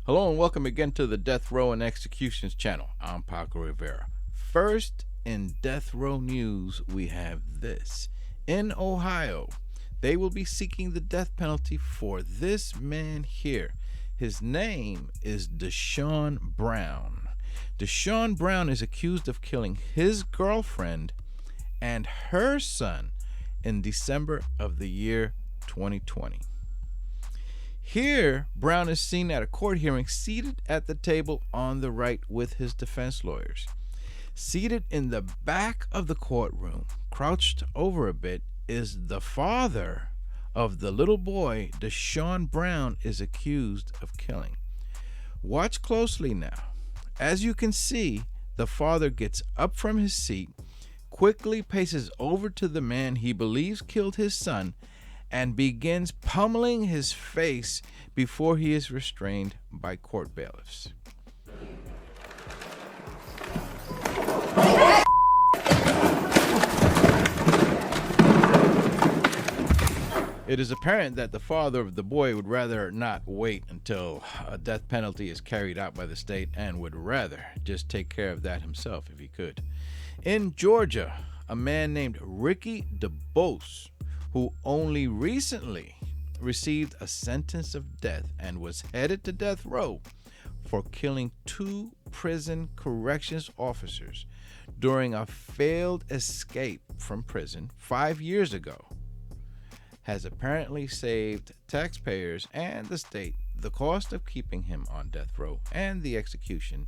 Hello and welcome again to the Death Row and Executions channel. I'm Paco Rivera. First, in Death Row news, we have this. In Ohio, they will be seeking the death penalty for this man here. His name is Desean Brown. Desean Brown is accused of killing his girlfriend and her son in December of the year 2020. Here, Brown is seen at a court hearing seated at the table on the right with his defense lawyers. Seated in the back of the courtroom, crouched over a bit, is the father of the little boy Desean Brown is accused of killing. Watch closely now. As you can see, the father gets up from his seat, quickly paces over to the man he believes killed his son, and begins pummeling his face before he is restrained by court bailiffs. It is apparent that the father of the boy would rather not wait until a death penalty is carried out by the state and would rather just take care of that himself if he could. In Georgia, a man named Ricky DeBose, who only recently received a sentence of death and was headed to death row for killing two prison corrections officers during a failed escape from prison 5 years ago, has apparently saved taxpayers and the state the cost of keeping him on death row and the execution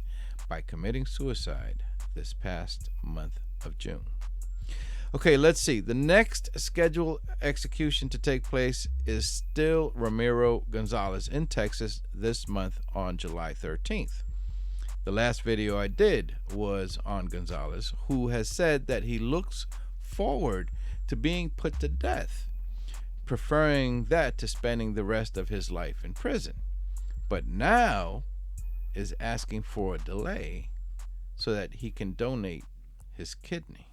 by committing suicide this past month of June. Okay, let's see. The next scheduled execution to take place is still Ramiro Gonzalez in Texas this month on July 13th. The last video I did was on Gonzalez, who has said that he looks forward to being put to death, preferring that to spending the rest of his life in prison, but now is asking for a delay so that he can donate his kidney.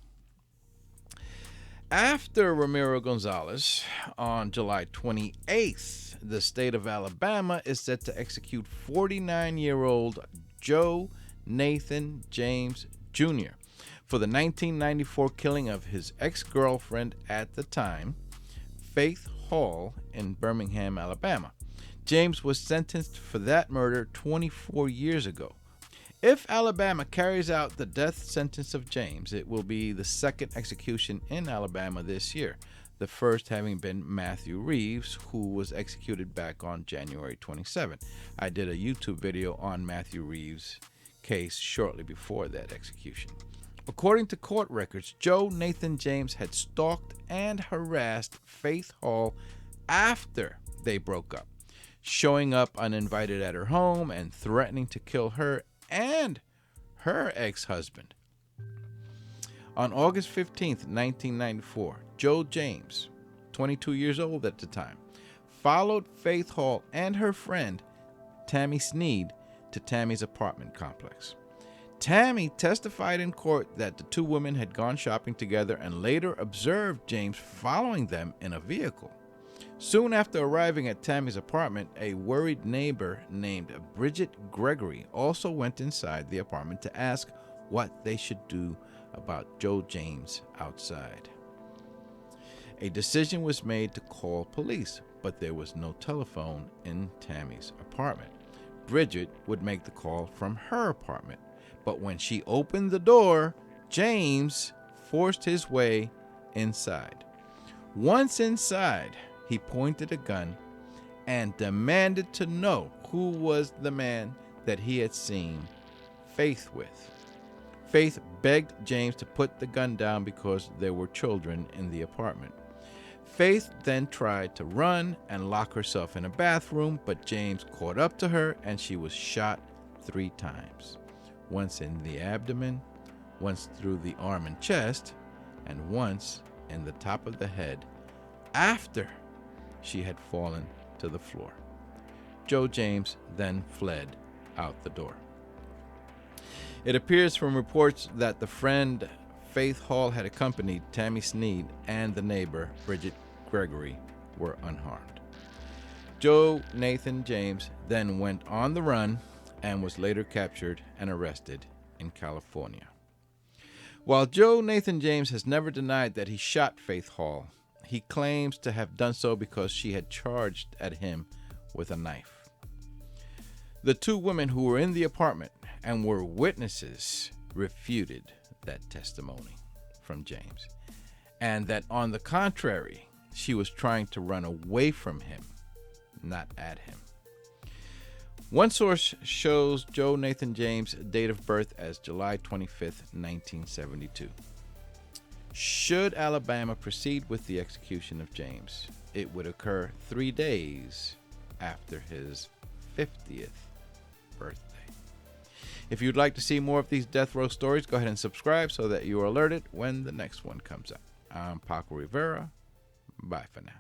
After Ramiro Gonzalez, on July 28th, the state of Alabama is set to execute 49-year-old Joe Nathan James Jr. for the 1994 killing of his ex-girlfriend at the time, Faith Hall, in Birmingham, Alabama. James was sentenced for that murder 24 years ago. If Alabama carries out the death sentence of James, it will be the second execution in Alabama this year, the first having been Matthew Reeves, who was executed back on January 27. I did a YouTube video on Matthew Reeves' case shortly before that execution. According to court records, Joe Nathan James had stalked and harassed Faith Hall after they broke up, showing up uninvited at her home and threatening to kill her and her ex-husband. On August 15th, 1994, Joe James, 22 years old at the time, followed Faith Hall and her friend Tammy Sneed to Tammy's apartment complex. Tammy testified in court that the two women had gone shopping together and later observed James following them in a vehicle. Soon after arriving at Tammy's apartment, a worried neighbor named Bridget Gregory also went inside the apartment to ask what they should do about Joe James outside. A decision was made to call police, but there was no telephone in Tammy's apartment. Bridget would make the call from her apartment, but when she opened the door, James forced his way inside. Once inside, he pointed a gun and demanded to know who was the man that he had seen Faith with. Faith begged James to put the gun down because there were children in the apartment. Faith then tried to run and lock herself in a bathroom, but James caught up to her and she was shot 3 times. Once in the abdomen, once through the arm and chest, and once in the top of the head after she had fallen to the floor. Joe James then fled out the door. It appears from reports that the friend Faith Hall had accompanied Tammy Sneed and the neighbor Bridget Gregory were unharmed. Joe Nathan James then went on the run and was later captured and arrested in California. While Joe Nathan James has never denied that he shot Faith Hall, he claims to have done so because she had charged at him with a knife. The two women who were in the apartment and were witnesses refuted that testimony from James, and that on the contrary, she was trying to run away from him, not at him. One source shows Joe Nathan James' date of birth as July 25th, 1972. Should Alabama proceed with the execution of James, it would occur 3 days after his 50th birthday. If you'd like to see more of these death row stories, go ahead and subscribe so that you are alerted when the next one comes out. I'm Paco Rivera. Bye for now.